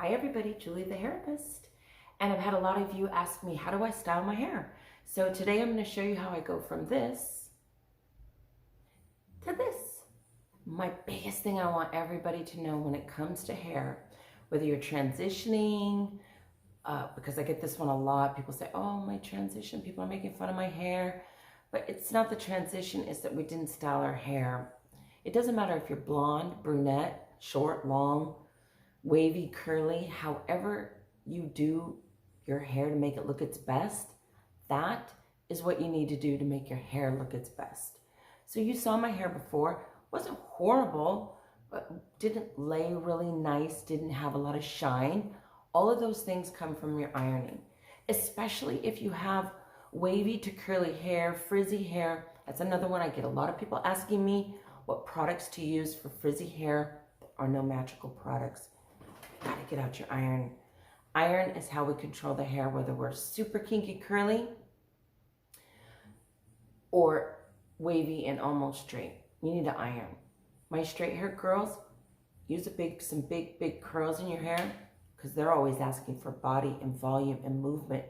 Hi everybody, Julie the Hairapist. And I've had a lot of you ask me, how do I style my hair? So today I'm going to show you how I go from this to this. My biggest thing I want everybody to know when it comes to hair, whether you're transitioning, because I get this one a lot, people say, oh, my transition, people are making fun of my hair. But it's not the transition, it's that we didn't style our hair. It doesn't matter if you're blonde, brunette, short, long, wavy, curly, however you do your hair to make it look its best, that is what you need to do to make your hair look its best. So you saw my hair before, wasn't horrible, but didn't lay really nice, didn't have a lot of shine. All of those things come from your ironing, especially if you have wavy to curly hair, frizzy hair. That's another one. I get a lot of people asking me what products to use for frizzy hair. There are no magical products. Gotta get out your iron. Iron is how we control the hair, whether we're super kinky curly or wavy and almost straight. You need to iron. My straight hair girls, use some big curls in your hair because they're always asking for body and volume and movement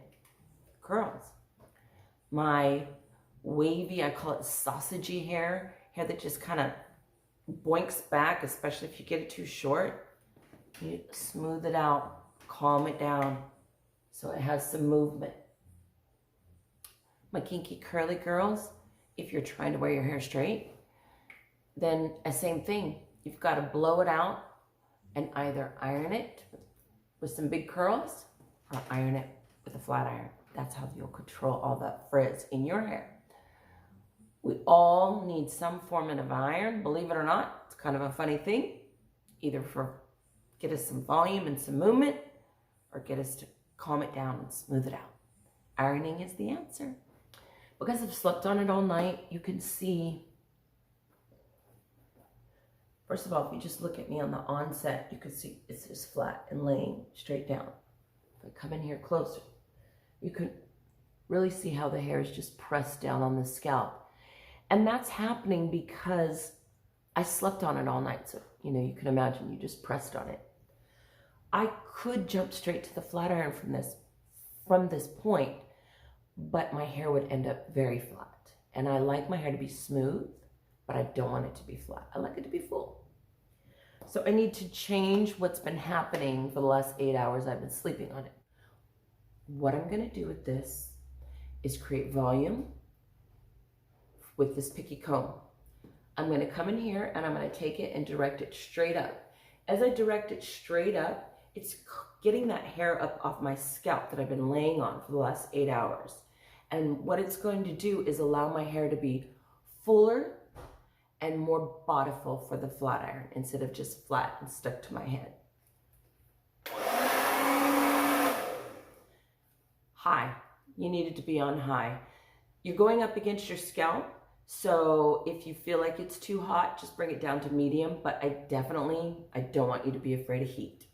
curls. My wavy, I call it sausagey hair that just kind of boinks back, especially if you get it too short. You smooth it out, calm it down so it has some movement. My kinky curly girls, if you're trying to wear your hair straight, then a same thing. You've got to blow it out and either iron it with some big curls or iron it with a flat iron. That's how you'll control all that frizz in your hair. We all need some form of iron, believe it or not. It's kind of a funny thing, either for get us some volume and some movement, or get us to calm it down and smooth it out. Ironing is the answer. Because I've slept on it all night, you can see, first of all, if you just look at me on the onset, you can see it's just flat and laying straight down. If I come in here closer, you can really see how the hair is just pressed down on the scalp. And that's happening because I slept on it all night. So, you can imagine you just pressed on it. I could jump straight to the flat iron from this point, but my hair would end up very flat. And I like my hair to be smooth, but I don't want it to be flat. I like it to be full. So I need to change what's been happening for the last 8 hours I've been sleeping on it. What I'm gonna do with this is create volume with this picky comb. I'm gonna come in here and I'm gonna take it and direct it straight up. As I direct it straight up, it's getting that hair up off my scalp that I've been laying on for the last 8 hours. And what it's going to do is allow my hair to be fuller and more bodyful for the flat iron instead of just flat and stuck to my head. High. You need it to be on high. You're going up against your scalp, so if you feel like it's too hot, just bring it down to medium, but I don't want you to be afraid of heat.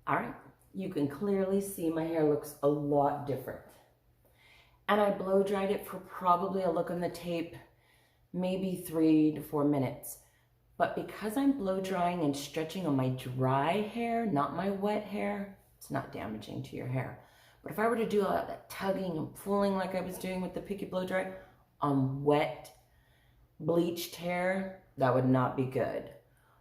All right, you can clearly see my hair looks a lot different. And I blow dried it for probably, a look on the tape, maybe 3 to 4 minutes. But because I'm blow drying and stretching on my dry hair, not my wet hair, it's not damaging to your hair. But if I were to do all that tugging and pulling like I was doing with the Picky Blow Dry on wet, bleached hair, that would not be good.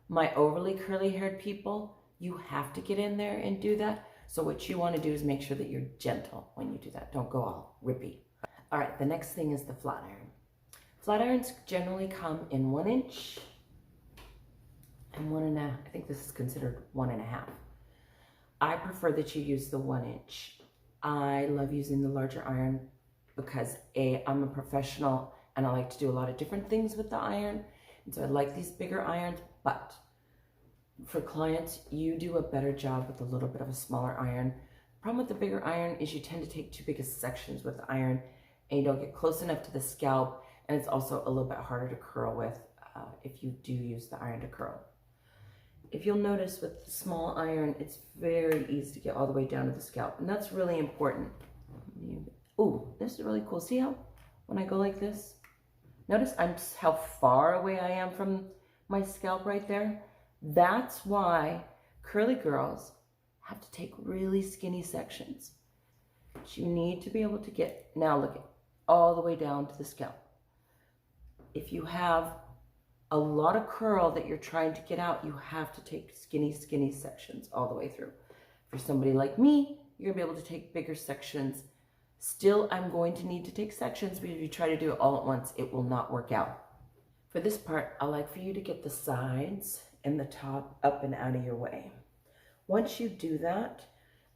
My overly curly haired people, you have to get in there and do that. So what you want to do is make sure that you're gentle when you do that. Don't go all rippy. All right, the next thing is the flat iron. Flat irons generally come in 1 inch and 1.5. I think this is considered 1.5. I prefer that you use the 1 inch. I love using the larger iron because I'm a professional and I like to do a lot of different things with the iron. And so I like these bigger irons, but for clients, you do a better job with a little bit of a smaller iron. The problem with the bigger iron is you tend to take too big of sections with the iron and you don't get close enough to the scalp, and it's also a little bit harder to curl with if you do use the iron to curl. If you'll notice with the small iron, it's very easy to get all the way down to the scalp, and that's really important. Ooh, this is really cool. See how when I go like this, notice how far away I am from my scalp right there? That's why curly girls have to take really skinny sections. But you need to be able to get, now look at, all the way down to the scalp. If you have a lot of curl that you're trying to get out, you have to take skinny sections all the way through. For somebody like me, you're gonna be able to take bigger sections. Still, I'm going to need to take sections, but if you try to do it all at once, it will not work out. For this part, I like for you to get the sides and the top up and out of your way. Once you do that,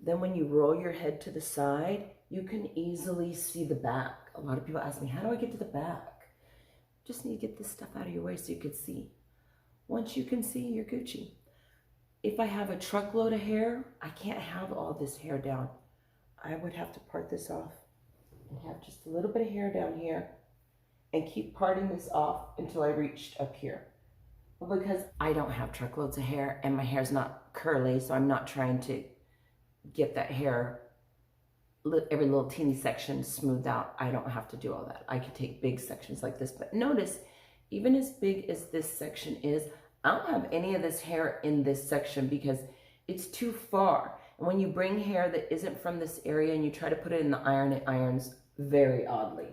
then when you roll your head to the side, you can easily see the back. A lot of people ask me, how do I get to the back? Just need to get this stuff out of your way so you can see. Once you can see, you're Gucci. If I have a truckload of hair, I can't have all this hair down. I would have to part this off and have just a little bit of hair down here and keep parting this off until I reached up here. Well, because I don't have truckloads of hair and my hair's not curly, so I'm not trying to get that hair, every little teeny section smoothed out. I don't have to do all that. I could take big sections like this, but notice, even as big as this section is, I don't have any of this hair in this section because it's too far. And when you bring hair that isn't from this area and you try to put it in the iron, it irons very oddly.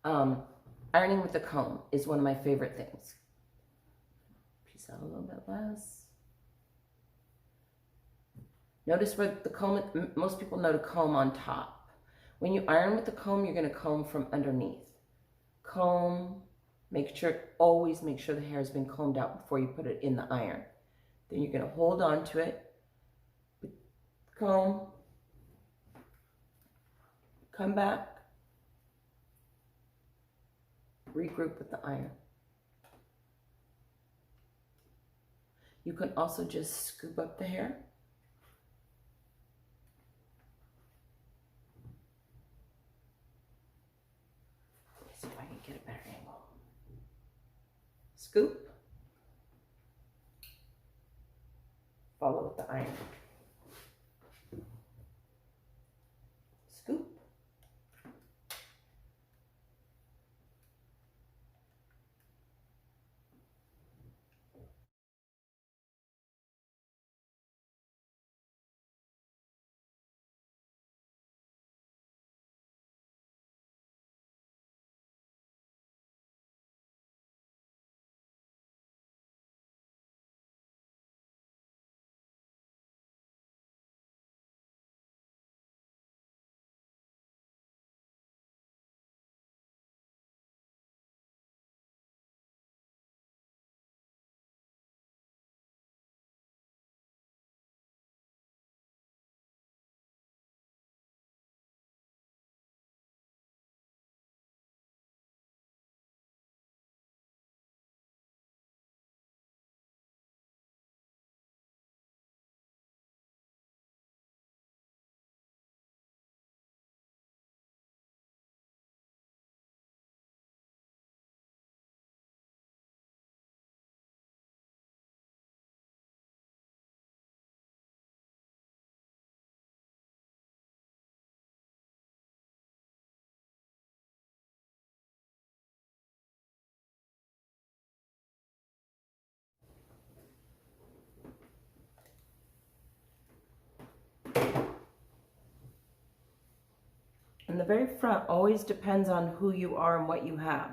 Ironing with the comb is one of my favorite things. Piece out a little bit less. Notice where the comb, most people know to comb on top. When you iron with the comb, you're going to comb from underneath. Comb, always make sure the hair has been combed out before you put it in the iron. Then you're going to hold on to it, comb, come back, regroup with the iron. You can also just scoop up the hair. Let's see if I can get a better angle. Scoop. Follow with the iron. And the very front always depends on who you are and what you have.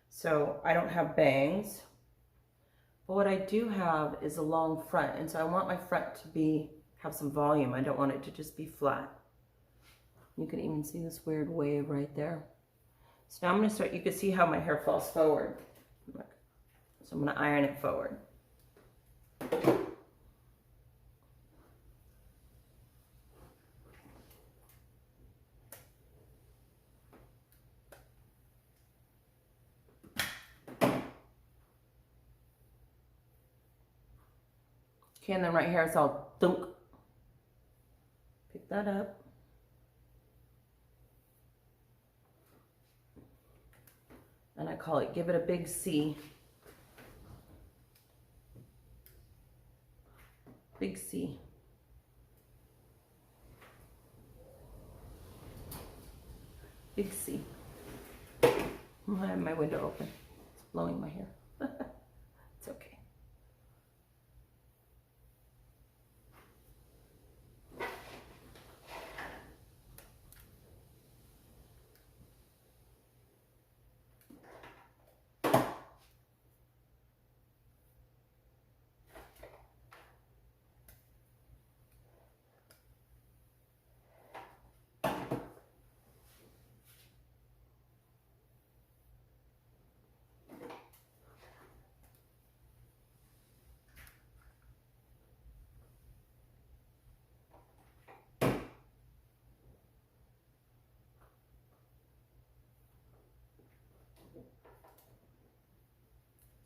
So I don't have bangs, but what I do have is a long front. And so I want my front to have some volume. I don't want it to just be flat. You can even see this weird wave right there. So now I'm going to start, you can see how my hair falls forward. Look. So I'm going to iron it forward. Okay, and then right here it's all thunk. Pick that up. And I call it, give it a big C. Big C. Big C. I have my window open. It's blowing my hair. It's okay.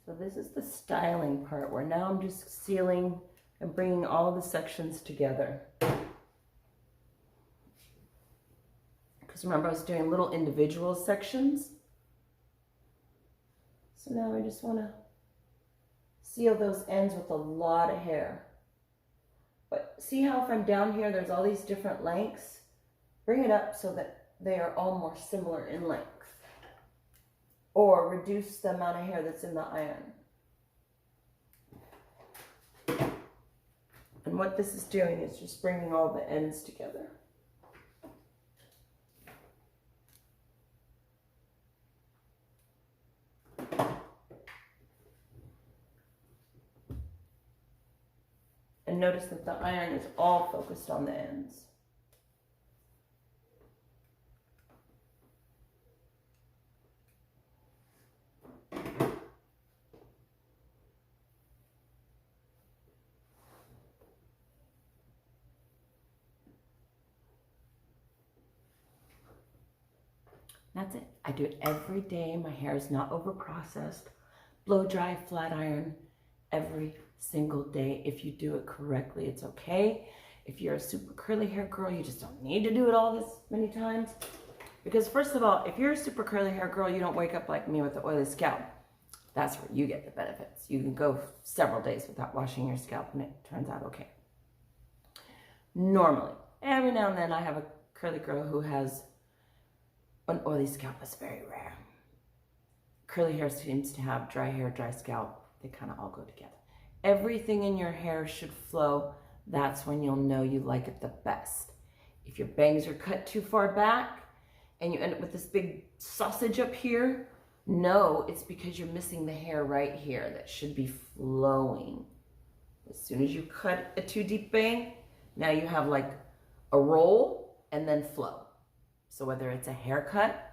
So this is the styling part where now I'm just sealing and bringing all the sections together. Because remember I was doing little individual sections. So now I just want to seal those ends with a lot of hair. But see how if I'm down here, there's all these different lengths? Bring it up so that they are all more similar in length. Or reduce the amount of hair that's in the iron. And what this is doing is just bringing all the ends together. And notice that the iron is all focused on the ends. That's it. I do it every day. My hair is not over processed. Blow dry, flat iron every single day. If you do it correctly, it's okay. If you're a super curly hair girl, you just don't need to do it all this many times. Because first of all, if you're a super curly hair girl, you don't wake up like me with an oily scalp. That's where you get the benefits. You can go several days without washing your scalp and it turns out okay. Normally, every now and then I have a curly girl who has an oily scalp. Is very rare. Curly hair seems to have dry hair, dry scalp. They kind of all go together. Everything in your hair should flow. That's when you'll know you like it the best. If your bangs are cut too far back and you end up with this big sausage up here, no, it's because you're missing the hair right here that should be flowing. As soon as you cut a too deep bang, now you have like a roll and then flow. So whether it's a haircut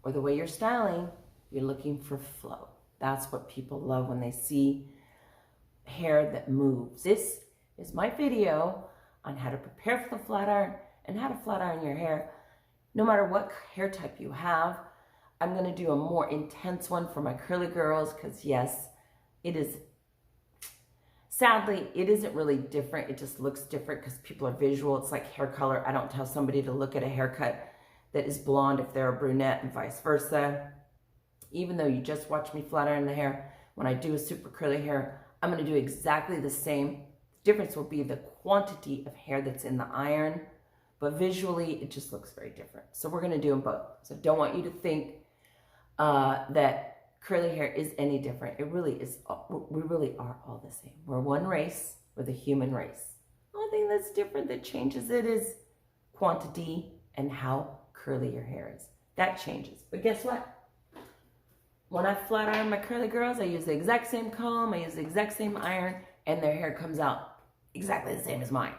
or the way you're styling, you're looking for flow. That's what people love when they see hair that moves. This is my video on how to prepare for the flat iron and how to flat iron your hair. No matter what hair type you have, I'm going to do a more intense one for my curly girls because yes, it is, sadly, it isn't really different. It just looks different because people are visual. It's like hair color. I don't tell somebody to look at a haircut that is blonde if they're a brunette and vice versa. Even though you just watch me flat iron the hair, when I do a super curly hair, I'm going to do exactly the same. The difference will be the quantity of hair that's in the iron, but visually it just looks very different. So we're going to do them both. So don't want you to think that curly hair is any different. It really is. We really are all the same. We're one race. We're the human race. The only thing that's different that changes it is quantity and how curly your hair is. That changes. But guess what? When I flat iron my curly girls, I use the exact same comb, I use the exact same iron, and their hair comes out exactly the same as mine.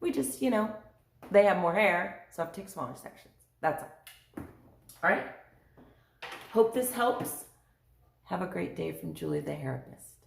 We just, they have more hair, so I have to take smaller sections. That's all. All right? Hope this helps. Have a great day from Julie the Hairapist.